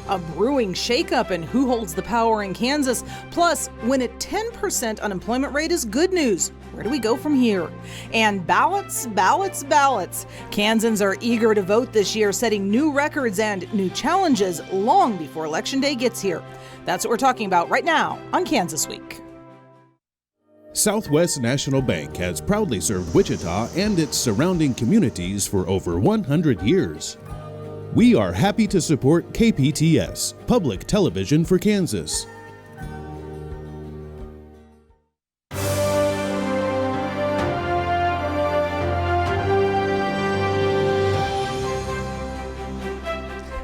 a brewing shakeup in who holds the power in Kansas. Plus, when a 10% unemployment rate is good news, where do we go from here? And ballots. Kansans are eager to vote this year, setting new records and new challenges long before Election Day gets here. That's what we're talking about right now on Kansas Week. Southwest National Bank has proudly served Wichita and its surrounding communities for over 100 years. We are happy to support KPTS, Public Television for Kansas.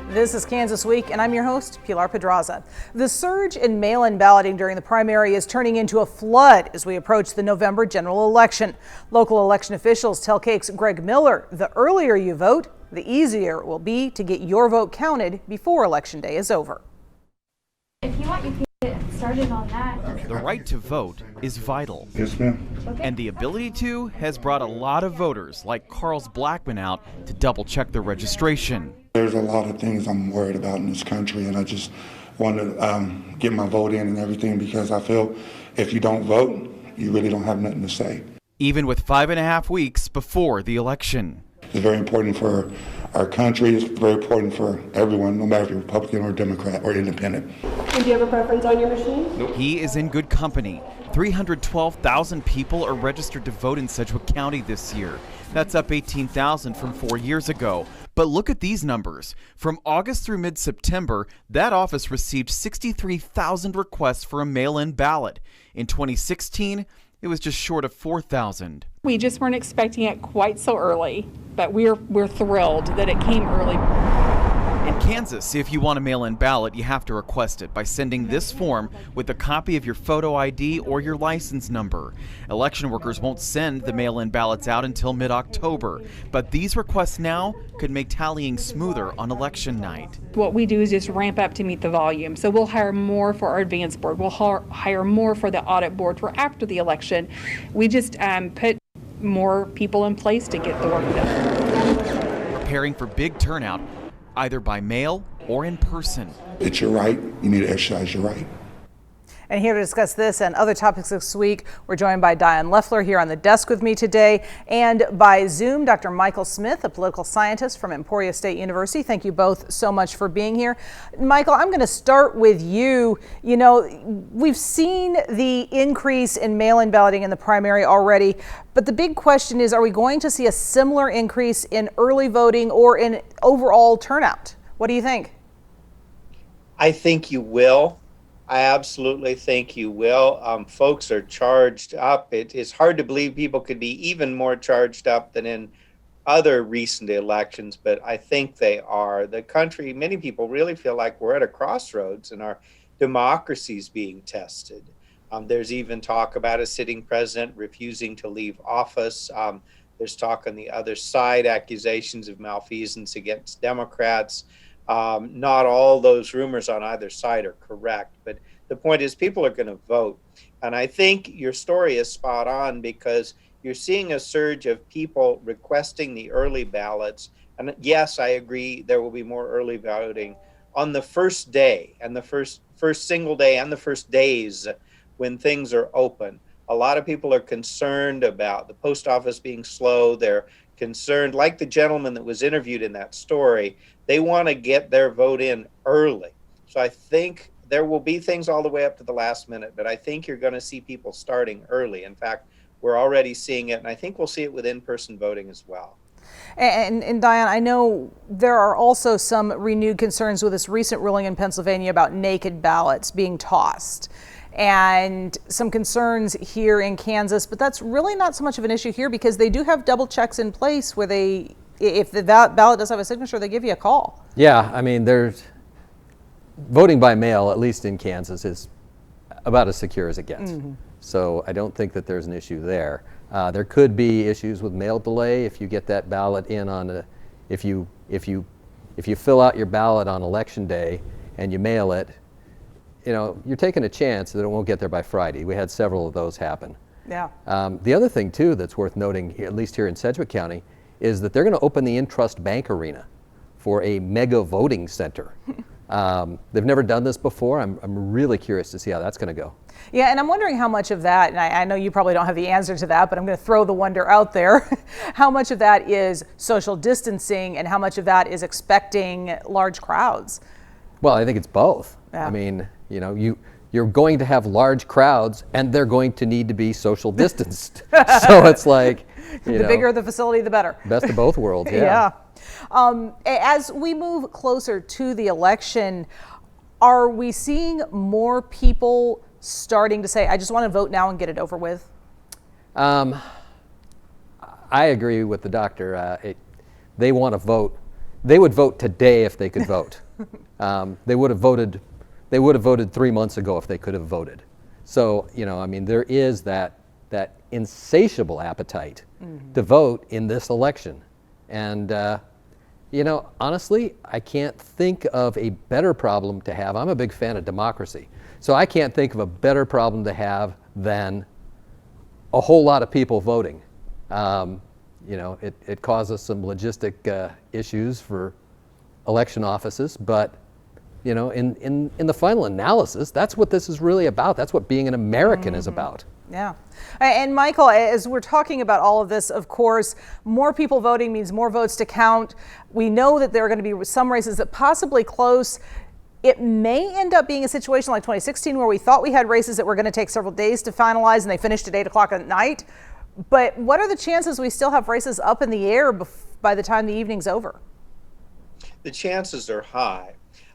This is Kansas Week, and I'm your host, Pilar Pedraza. The surge in mail-in balloting during the primary is turning into a flood as we approach the November general election. Local election officials tell KAKE's Greg Miller, the earlier you vote, the easier it will be to get your vote counted before Election Day is over. If you want, you can get started on that. The right to vote is vital. Yes, ma'am. Okay. And the ability to has brought a lot of voters like Carl's Blackman out to double check their registration. There's a lot of things I'm worried about in this country, and I just want to get my vote in and everything, because I feel if you don't vote, you really don't have nothing to say. Even with 5.5 weeks before the election. It's very important for our country. It's very important for everyone, no matter if you're Republican or Democrat or Independent. And do you have a preference on your machine? Nope. He is in good company. 312,000 people are registered to vote in Sedgwick County this year. That's up 18,000 from 4 years ago. But look at these numbers. From August through mid-September, that office received 63,000 requests for a mail-in ballot. In 2016, it was just short of 4,000. We just weren't expecting it quite so early, but we're thrilled that it came early. In Kansas, if you want a mail-in ballot, you have to request it by sending this form with a copy of your photo ID or your license number. Election workers won't send the mail-in ballots out until mid-October, but these requests now could make tallying smoother on election night. What we do is just ramp up to meet the volume. So we'll hire more for our advance board. We'll hire more for the audit board for after the election. We just put more people in place to get the work done. Preparing for big turnout, either by mail or in person. It's your right. You need to exercise your right. And here to discuss this and other topics this week, we're joined by Diane Leffler here on the desk with me today, and by Zoom, Dr. Michael Smith, a political scientist from Emporia State University. Thank you both so much for being here. Michael, I'm going to start with you. You know, we've seen the increase in mail-in balloting in the primary already, but the big question is, are we going to see a similar increase in early voting or in overall turnout? What do you think? I think you will. I absolutely think you will. Folks are charged up. It is hard to believe people could be even more charged up than in other recent elections, but I think they are. The country, many people really feel like we're at a crossroads and our democracy is being tested. There's even talk about a sitting president refusing to leave office. There's talk on the other side, accusations of malfeasance against Democrats. Not all those rumors on either side are correct, but the point is people are going to vote. And I think your story is spot on, because you're seeing a surge of people requesting the early ballots. And yes, I agree, there will be more early voting on the first day and the first single day and the first days when things are open. A lot of people are concerned about the post office being slow. They're concerned, like the gentleman that was interviewed in that story, they want to get their vote in early. So I think there will be things all the way up to the last minute, but I think you're going to see people starting early. In fact, we're already seeing it, and I think we'll see it with in-person voting as well. And Diane, I know there are also some renewed concerns with this recent ruling in Pennsylvania about naked ballots being tossed, and some concerns here in Kansas, but that's really not so much of an issue here because they do have double checks in place where they, if the ballot does have a signature, they give you a call. Yeah, I mean, there's voting by mail, at least in Kansas, is about as secure as it gets. Mm-hmm. So I don't think that there's an issue there. There could be issues with mail delay if you get that ballot in on if you fill out your ballot on election day and you mail it, you know, you're taking a chance that it won't get there by Friday. We had several of those happen. Yeah. The other thing too that's worth noting, at least here in Sedgwick County, is that they're going to open the Intrust Bank Arena for a mega voting center. They've never done this before. I'm really curious to see how that's going to go. Yeah, and I'm wondering how much of that, and I know you probably don't have the answer to that, but I'm going to throw the wonder out there. How much of that is social distancing and how much of that is expecting large crowds? Well, I think it's both. Yeah. I mean, you know, you're going to have large crowds and they're going to need to be social distanced. So it's like, The bigger the facility, the better. Best of both worlds, Yeah. As we move closer to the election, are we seeing more people starting to say, I just want to vote now and get it over with? I agree with the doctor. They want to vote. They would vote today if they could vote. They would have voted 3 months ago if they could have voted. So, you know, I mean, there is that insatiable appetite to vote in this election. And, you know, honestly, I can't think of a better problem to have. I'm a big fan of democracy. So I can't think of a better problem to have than a whole lot of people voting. You know, it causes some logistic issues for election offices, but you know, in the final analysis, that's what this is really about. That's what being an American is about. Yeah. And Michael, as we're talking about all of this, of course, more people voting means more votes to count. We know that there are going to be some races that possibly close. It may end up being a situation like 2016 where we thought we had races that were going to take several days to finalize and they finished at 8 o'clock at night. But what are the chances we still have races up in the air by the time the evening's over? The chances are high.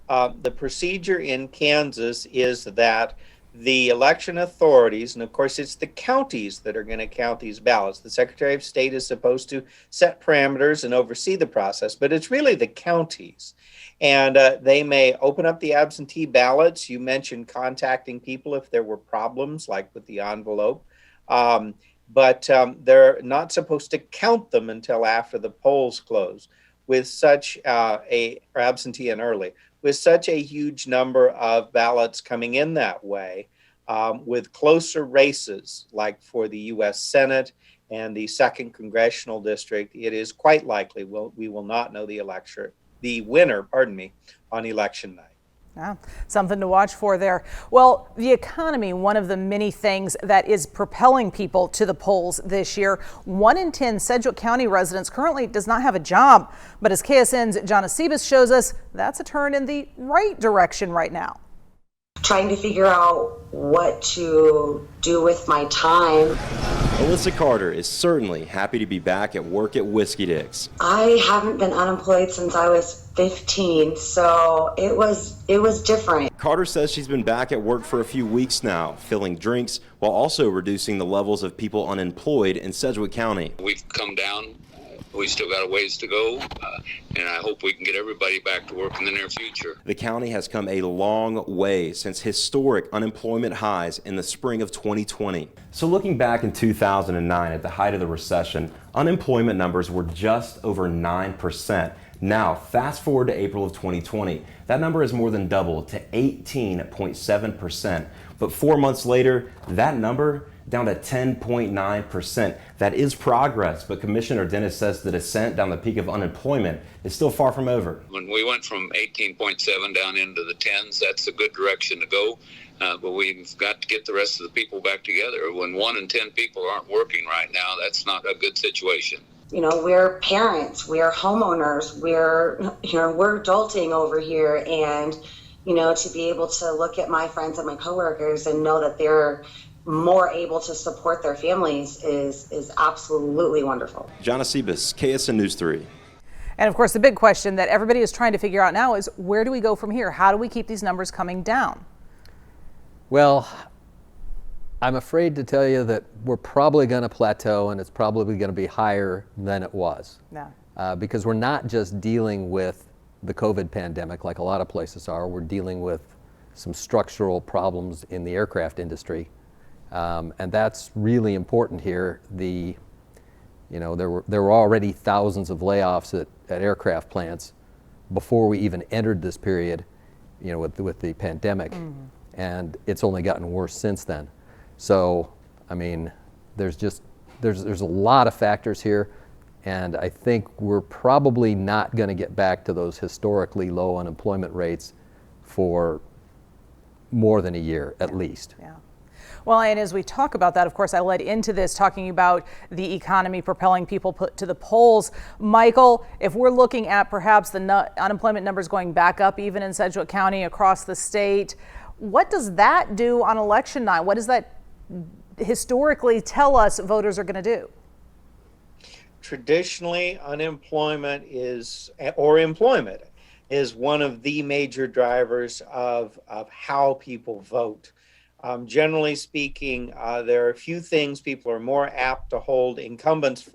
The procedure in Kansas is that the election authorities, and of course it's the counties that are going to count these ballots. The Secretary of State is supposed to set parameters and oversee the process, but it's really the counties. And they may open up the absentee ballots. You mentioned contacting people if there were problems, like with the envelope. But they're not supposed to count them until after the polls close. With such or absentee and early, with such a huge number of ballots coming in that way, with closer races like for the U.S. Senate and the 2nd Congressional District, it is quite likely we will not know the winner, on election night. Yeah, something to watch for there. Well, the economy, one of the many things that is propelling people to the polls this year. 1 in 10 Sedgwick County residents currently does not have a job. But as KSN's Jonna Sebas shows us, that's a turn in the right direction right now. Trying to figure out what to do with my time. Alyssa Carter is certainly happy to be back at work at Whiskey Dicks. I haven't been unemployed since I was 15, so it was different. Carter says she's been back at work for a few weeks now, filling drinks while also reducing the levels of people unemployed in Sedgwick County. We've come down. We still got a ways to go, and I hope we can get everybody back to work in the near future. The county has come a long way since historic unemployment highs in the spring of 2020. So looking back in 2009 at the height of the recession, unemployment numbers were just over 9%. Now, fast forward to April of 2020, that number has more than doubled to 18.7%. But 4 months later, that number down to 10.9%. That is progress, but Commissioner Dennis says the descent down the peak of unemployment is still far from over. When we went from 18.7 down into the 10s, that's a good direction to go, but we've got to get the rest of the people back together. When 1 in 10 people aren't working right now, that's not a good situation. You know, we're parents, we're homeowners, we're adulting over here, and you know, to be able to look at my friends and my coworkers and know that they're more able to support their families is absolutely wonderful. Jonna Sebas, KSN News 3. And of course, the big question that everybody is trying to figure out now is, where do we go from here? How do we keep these numbers coming down? Well, I'm afraid to tell you that we're probably going to plateau, and it's probably going to be higher than it was. Yeah. Because we're not just dealing with the COVID pandemic like a lot of places are. We're dealing with some structural problems in the aircraft industry. And that's really important here. There were already thousands of layoffs at aircraft plants before we even entered this period, you know, with the pandemic, and it's only gotten worse since then. So, I mean, there's a lot of factors here, and I think we're probably not going to get back to those historically low unemployment rates for more than a year at least. Yeah. Well, and as we talk about that, of course, I led into this talking about the economy propelling people to the polls. Michael, if we're looking at perhaps the unemployment numbers going back up even in Sedgwick County across the state, what does that do on election night? What does that historically tell us voters are going to do? Traditionally, unemployment or employment is one of the major drivers of how people vote. Generally speaking, there are a few things people are more apt to hold incumbents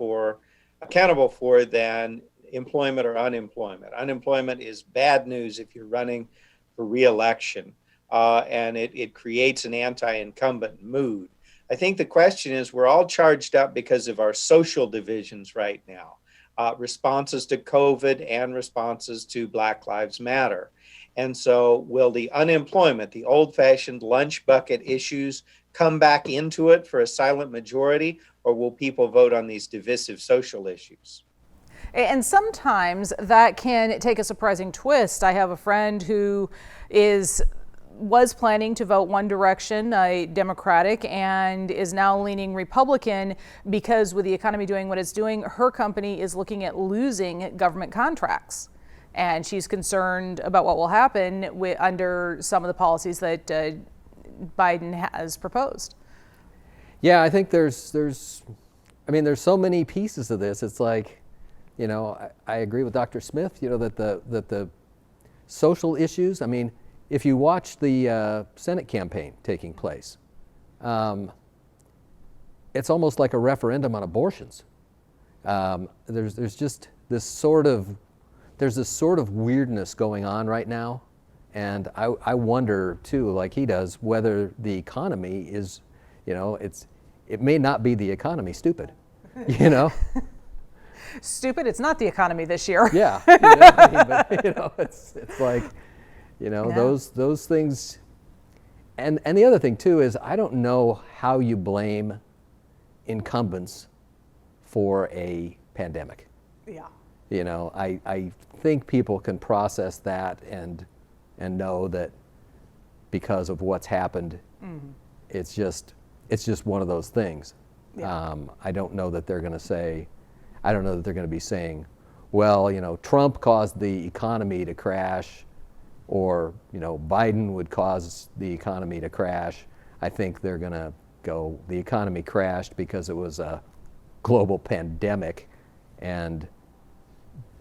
accountable for than employment or unemployment. Unemployment is bad news if you're running for re-election, and it creates an anti-incumbent mood. I think the question is, we're all charged up because of our social divisions right now, responses to COVID and responses to Black Lives Matter. And so will the unemployment, the old-fashioned lunch bucket issues come back into it for a silent majority, or will people vote on these divisive social issues? And sometimes that can take a surprising twist. I have a friend who was planning to vote one direction, Democratic, and is now leaning Republican because with the economy doing what it's doing, her company is looking at losing government contracts. And she's concerned about what will happen under some of the policies that Biden has proposed. Yeah, I think there's so many pieces of this. It's like, I agree with Dr. Smith, that the social issues, if you watch the Senate campaign taking place, it's almost like a referendum on abortions. There's just this sort of weirdness going on right now, and I wonder too, like he does, whether the economy is, it may not be the economy, stupid, Stupid, it's not the economy this year. Yeah, it's like, those things, and the other thing too is I don't know how you blame incumbents for a pandemic. Yeah. I think people can process that and know that because of what's happened, it's just one of those things. Yeah. I don't know that they're going to be saying, well, Trump caused the economy to crash, or Biden would cause the economy to crash. I think they're going to go, the economy crashed because it was a global pandemic and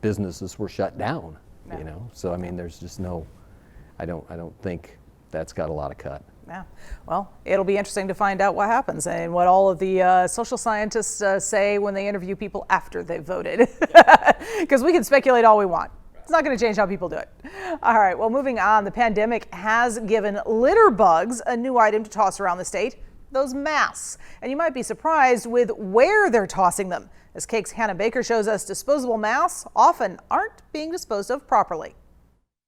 businesses were shut down. No. So there's just I don't think that's got a lot of cut. Yeah. Well, it'll be interesting to find out what happens and what all of the social scientists say when they interview people after they've voted, because we can speculate all we want. It's not going to change how people do it. All right, well, moving on, the pandemic has given litter bugs a new item to toss around the state, those masks. And you might be surprised with where they're tossing them. As KAKE's Hannah Baker shows us, disposable masks often aren't being disposed of properly.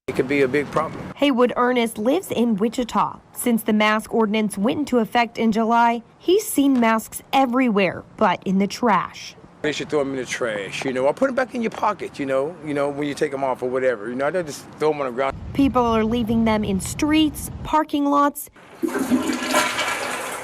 It could be a big problem. Haywood Ernest lives in Wichita. Since the mask ordinance went into effect in July, he's seen masks everywhere, but in the trash. They should throw them in the trash, or put them back in your pocket, when you take them off or whatever. I don't just throw them on the ground. People are leaving them in streets, parking lots,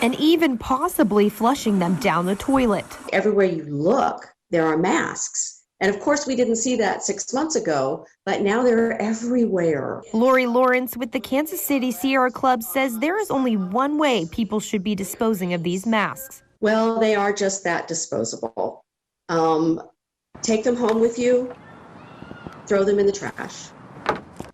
and even possibly flushing them down the toilet. Everywhere you look, there are masks. And of course, we didn't see that 6 months ago, but now they're everywhere. Lori Lawrence with the Kansas City Sierra Club says there is only one way people should be disposing of these masks. Well, they are just that, disposable. Take them home with you, throw them in the trash.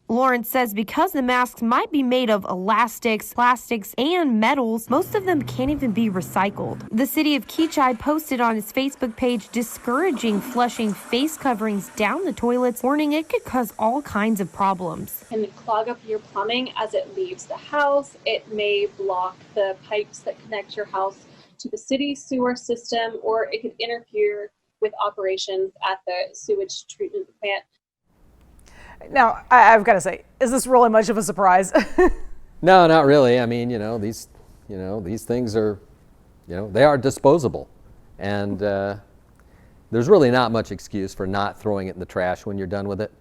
Lawrence says because the masks might be made of elastics, plastics, and metals, most of them can't even be recycled. The city of Keachai posted on its Facebook page discouraging flushing face coverings down the toilets, warning it could cause all kinds of problems. It can clog up your plumbing as it leaves the house. It may block the pipes that connect your house to the city sewer system, or it could interfere with operations at the sewage treatment plant. Now, I've got to say, is this really much of a surprise? No, not really. These things are, they are disposable, and there's really not much excuse for not throwing it in the trash when you're done with it.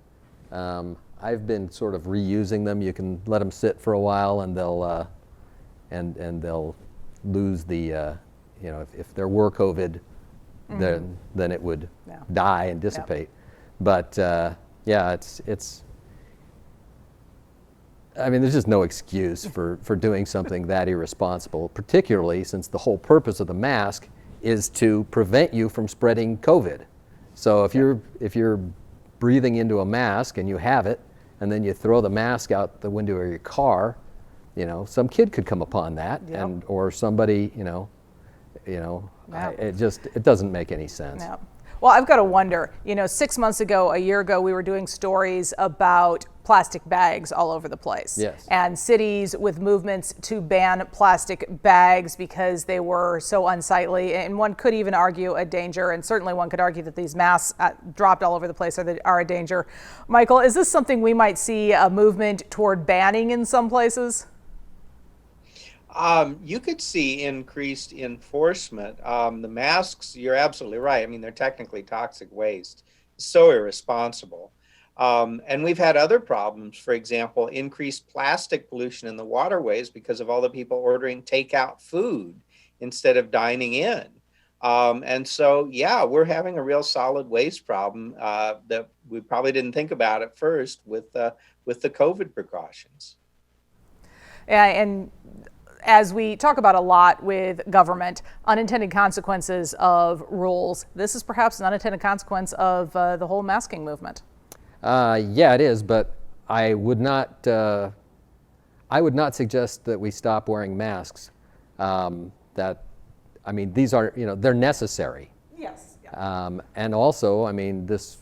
I've been sort of reusing them. You can let them sit for a while, and they'll and they'll lose the if there were COVID, then it would die and dissipate. But it's. I mean, there's just no excuse for doing something that irresponsible, particularly since the whole purpose of the mask is to prevent you from spreading COVID. So if you're breathing into a mask and you have it, and then you throw the mask out the window of your car, some kid could come upon that, or somebody, it doesn't make any sense. Yeah. Well, I've got to wonder, 6 months ago, a year ago, we were doing stories about plastic bags all over the place. Yes. And cities with movements to ban plastic bags because they were so unsightly. And one could even argue a danger, and certainly one could argue that these masks dropped all over the place are a danger. Michael, is this something we might see a movement toward banning in some places? You could see increased enforcement. The masks, you're absolutely right. I mean, they're technically toxic waste. So irresponsible. And we've had other problems. For example, increased plastic pollution in the waterways because of all the people ordering takeout food instead of dining in. And so, we're having a real solid waste problem that we probably didn't think about at first with the COVID precautions. And as we talk about a lot with government, unintended consequences of rules, this is perhaps an unintended consequence of the whole masking movement. Yeah, it is, but I would not suggest that we stop wearing masks. These are, they're necessary. Yes. And also, I mean, this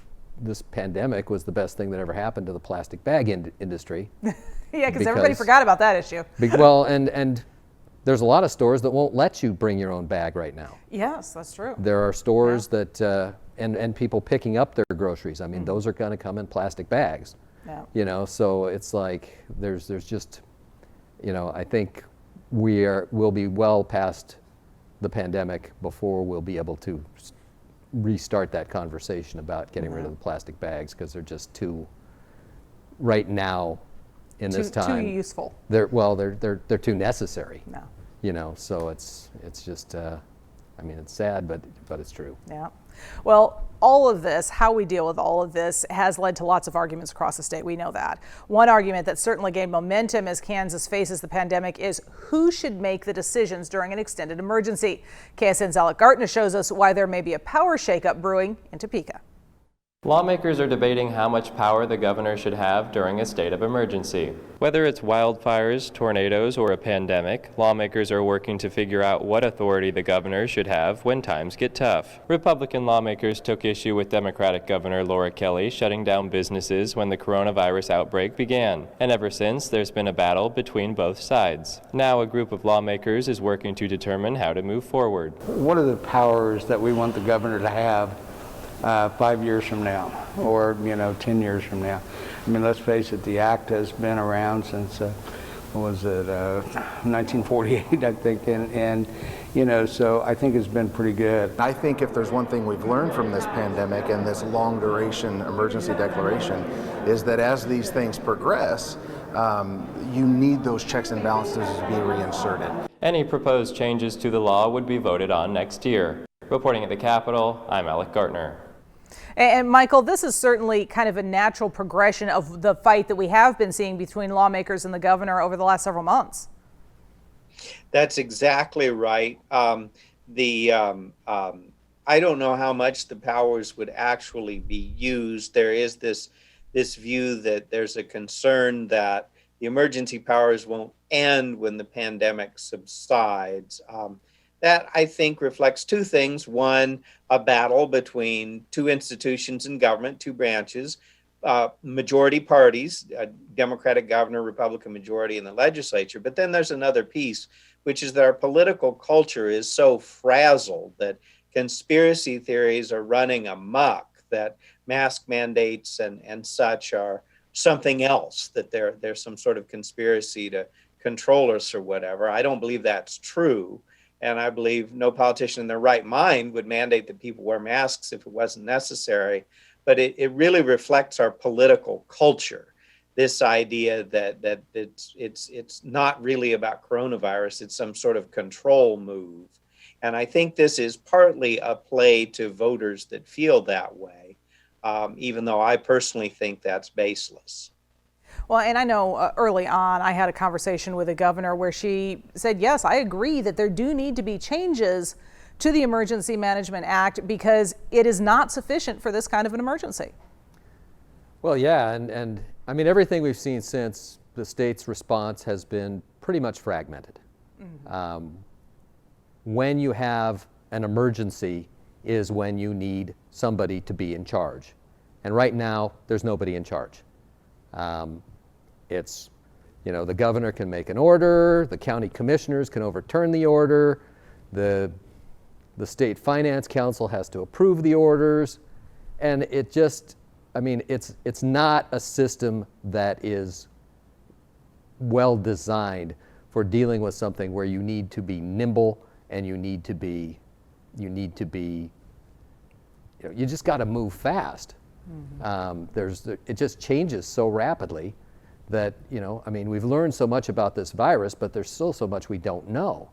pandemic was the best thing that ever happened to the plastic bag industry. Yeah, because everybody forgot about that issue. Well, and there's a lot of stores that won't let you bring your own bag right now. Yes, that's true. There are stores that, and people picking up their groceries. I mean, those are going to come in plastic bags. Yeah. So it's like there's just, I think we'll be well past the pandemic before we'll be able to restart that conversation about getting rid of the plastic bags, because they're just too, right now, in this time, too useful. They're too necessary. No. So it's just it's sad, but it's true. Yeah. Well, all of this, how we deal with all of this, has led to lots of arguments across the state. We know that. One argument that certainly gained momentum as Kansas faces the pandemic is who should make the decisions during an extended emergency. KSN's Alec Gartner shows us why there may be a power shakeup brewing in Topeka. Lawmakers are debating how much power the governor should have during a state of emergency. Whether it's wildfires, tornadoes, or a pandemic, lawmakers are working to figure out what authority the governor should have when times get tough. Republican lawmakers took issue with Democratic Governor Laura Kelly shutting down businesses when the coronavirus outbreak began. And ever since, there's been a battle between both sides. Now a group of lawmakers is working to determine how to move forward. What are the powers that we want the governor to have 5 years from now, or 10 years from now? I mean, let's face it, the act has been around since 1948, I think, and so I think it's been pretty good. I think if there's one thing we've learned from this pandemic and this long duration emergency declaration is that as these things progress, you need those checks and balances to be reinserted. Any proposed changes to the law would be voted on next year. Reporting at the Capitol, I'm Alec Gartner. And Michael, this is certainly kind of a natural progression of the fight that we have been seeing between lawmakers and the governor over the last several months. That's exactly right. I don't know how much the powers would actually be used. There is this view that there's a concern that the emergency powers won't end when the pandemic subsides. That, I think, reflects two things. One, a battle between two institutions in government, two branches, majority parties, a Democratic governor, Republican majority in the legislature. But then there's another piece, which is that our political culture is so frazzled that conspiracy theories are running amok, that mask mandates and such are something else, that there's some sort of conspiracy to control us or whatever. I don't believe that's true. And I believe no politician in their right mind would mandate that people wear masks if it wasn't necessary. But it really reflects our political culture. this idea that it's not really about coronavirus, it's some sort of control move. And I think this is partly a play to voters that feel that way, even though I personally think that's baseless. Well, and I know early on I had a conversation with a governor where she said, yes, I agree that there do need to be changes to the Emergency Management Act because it is not sufficient for this kind of an emergency. Well, yeah, and I mean, everything we've seen since the state's response has been pretty much fragmented. When you have an emergency is when you need somebody to be in charge. And right now, there's nobody in charge. It's, you know, the governor can make an order, the county commissioners can overturn the order, the state finance council has to approve the orders, and it just, I mean, it's not a system that is well designed for dealing with something where you need to be nimble and you just got to move fast. It just changes so rapidly that, you know, I mean, we've learned so much about this virus, but there's still so much we don't know.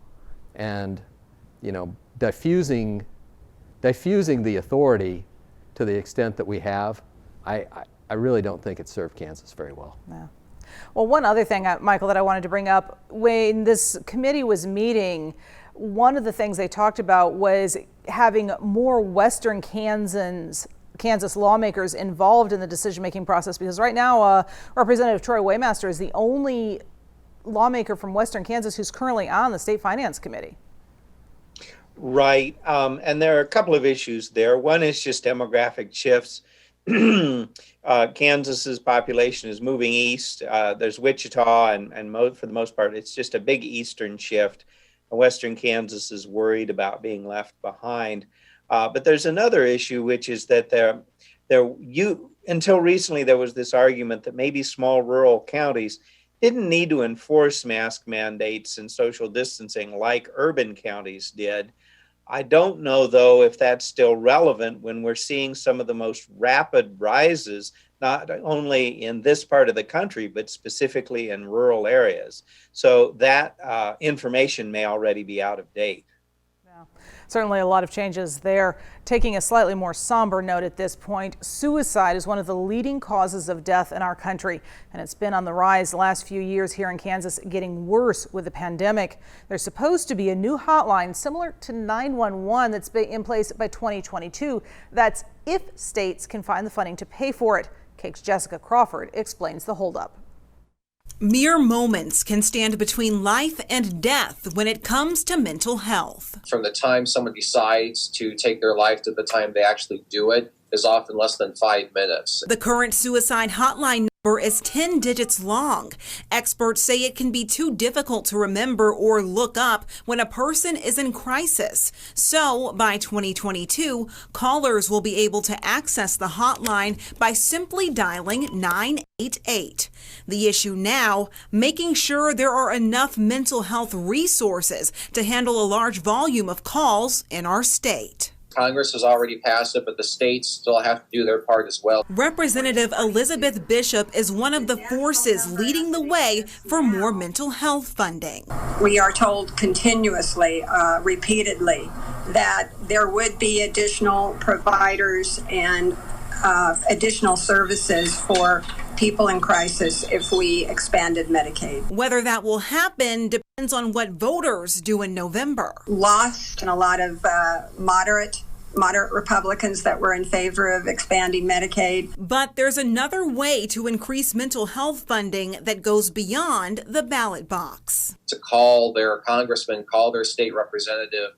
And, you know, diffusing the authority to the extent that we have, I really don't think it served Kansas very well. Yeah. Well, one other thing, Michael, that I wanted to bring up, when this committee was meeting, one of the things they talked about was having more Western Kansas lawmakers involved in the decision-making process, because right now Representative Troy Waymaster is the only lawmaker from Western Kansas who's currently on the State Finance Committee. Right, and there are a couple of issues there. One is just demographic shifts. Kansas's population is moving east. There's Wichita, and for the most part, it's just a big eastern shift. Western Kansas is worried about being left behind. But there's another issue, which is that until recently, there was this argument that maybe small rural counties didn't need to enforce mask mandates and social distancing like urban counties did. I don't know, though, if that's still relevant when we're seeing some of the most rapid rises, not only in this part of the country, but specifically in rural areas. So that information may already be out of date. Certainly a lot of changes there. Taking a slightly more somber note at this point, suicide is one of the leading causes of death in our country, and it's been on the rise the last few years here in Kansas, getting worse with the pandemic. There's supposed to be a new hotline similar to 911 that's in place by 2022. That's if states can find the funding to pay for it. KAKE's Jessica Crawford explains the holdup. Mere moments can stand between life and death when it comes to mental health. From the time someone decides to take their life to the time they actually do it is often less than 5 minutes. The current suicide hotline number is 10 digits long. Experts say it can be too difficult to remember or look up when a person is in crisis. So by 2022, callers will be able to access the hotline by simply dialing 988. The issue now, making sure there are enough mental health resources to handle a large volume of calls in our state. Congress has already passed it, but the states still have to do their part as well. Representative Elizabeth Bishop is one of the forces leading the way for more mental health funding. We are told continuously, repeatedly, that there would be additional providers and additional services for people in crisis if we expanded Medicaid. Whether that will happen depends on what voters do in November. Lost and a lot of moderate Republicans that were in favor of expanding Medicaid. But there's another way to increase mental health funding that goes beyond the ballot box. To call their congressman, call their state representative,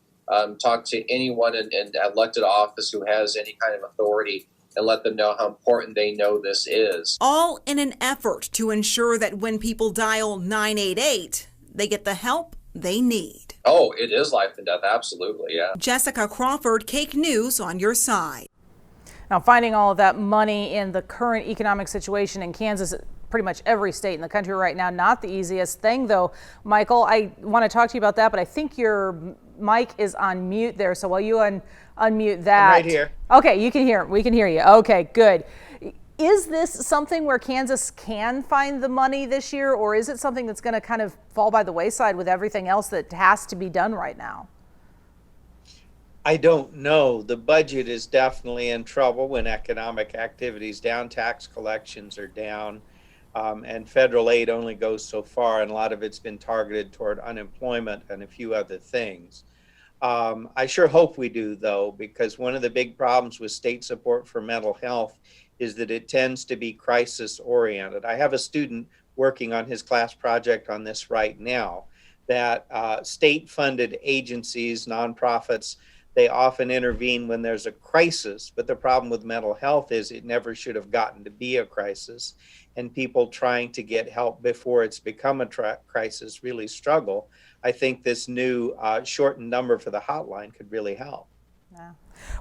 talk to anyone in elected office who has any kind of authority, and let them know how important they know this is. All in an effort to ensure that when people dial 988, they get the help they need. Oh, it is life and death, absolutely, yeah. Jessica Crawford, KAKE News on your side. Now, finding all of that money in the current economic situation in Kansas, pretty much every state in the country right now, not the easiest thing, though. Michael, I want to talk to you about that, but I think your mic is on mute there, so while you unmute that. I'm right here. Okay, you can hear. We can hear you. Okay, good. Is this something where Kansas can find the money this year, or is it something that's going to kind of fall by the wayside with everything else that has to be done right now? I don't know. The budget is definitely in trouble when economic activity is down, tax collections are down, and federal aid only goes so far, and a lot of it's been targeted toward unemployment and a few other things. I sure hope we do, though, because one of the big problems with state support for mental health is that it tends to be crisis oriented. I have a student working on his class project on this right now, that state funded agencies, nonprofits, they often intervene when there's a crisis, but the problem with mental health is it never should have gotten to be a crisis, and people trying to get help before it's become a crisis really struggle. I think this new shortened number for the hotline could really help. Yeah.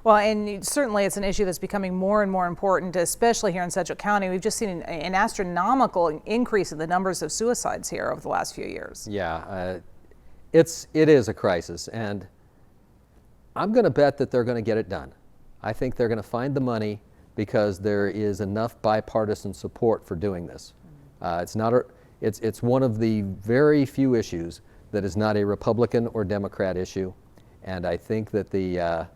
Well, and certainly it's an issue that's becoming more and more important, especially here in Sedgwick County. We've just seen an astronomical increase in the numbers of suicides here over the last few years. Yeah, it is a crisis, and I'm going to bet that they're going to get it done. I think they're going to find the money because there is enough bipartisan support for doing this. It's one of the very few issues that is not a Republican or Democrat issue, and I think that the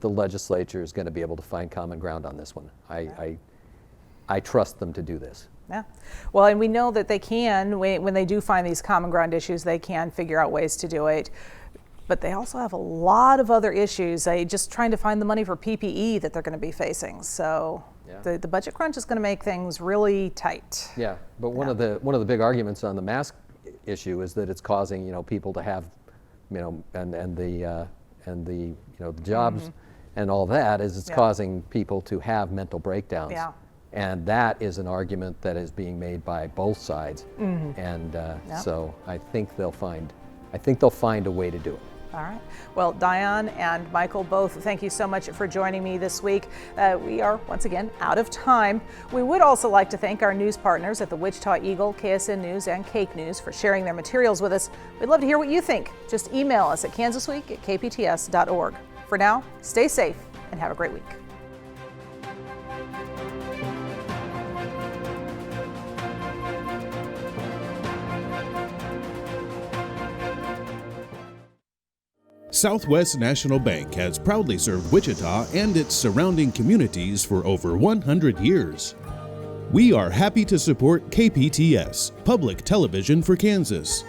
legislature is going to be able to find common ground on this one. I trust them to do this. Yeah. Well, and we know that they can, when they do find these common ground issues, they can figure out ways to do it. But they also have a lot of other issues, just trying to find the money for PPE that they're going to be facing. So yeah. The budget crunch is going to make things really tight. Yeah, but one of the big arguments on the mask issue is that it's causing people to have, and the jobs and all that is it's causing people to have mental breakdowns. Yeah. And that is an argument that is being made by both sides. And so I think they'll find a way to do it. All right. Well, Diane and Michael, both, thank you so much for joining me this week. We are, once again, out of time. We would also like to thank our news partners at the Wichita Eagle, KSN News, and Cake News for sharing their materials with us. We'd love to hear what you think. Just email us at kansasweek@kpts.org. For now, stay safe and have a great week. Southwest National Bank has proudly served Wichita and its surrounding communities for over 100 years. We are happy to support KPTS, Public Television for Kansas.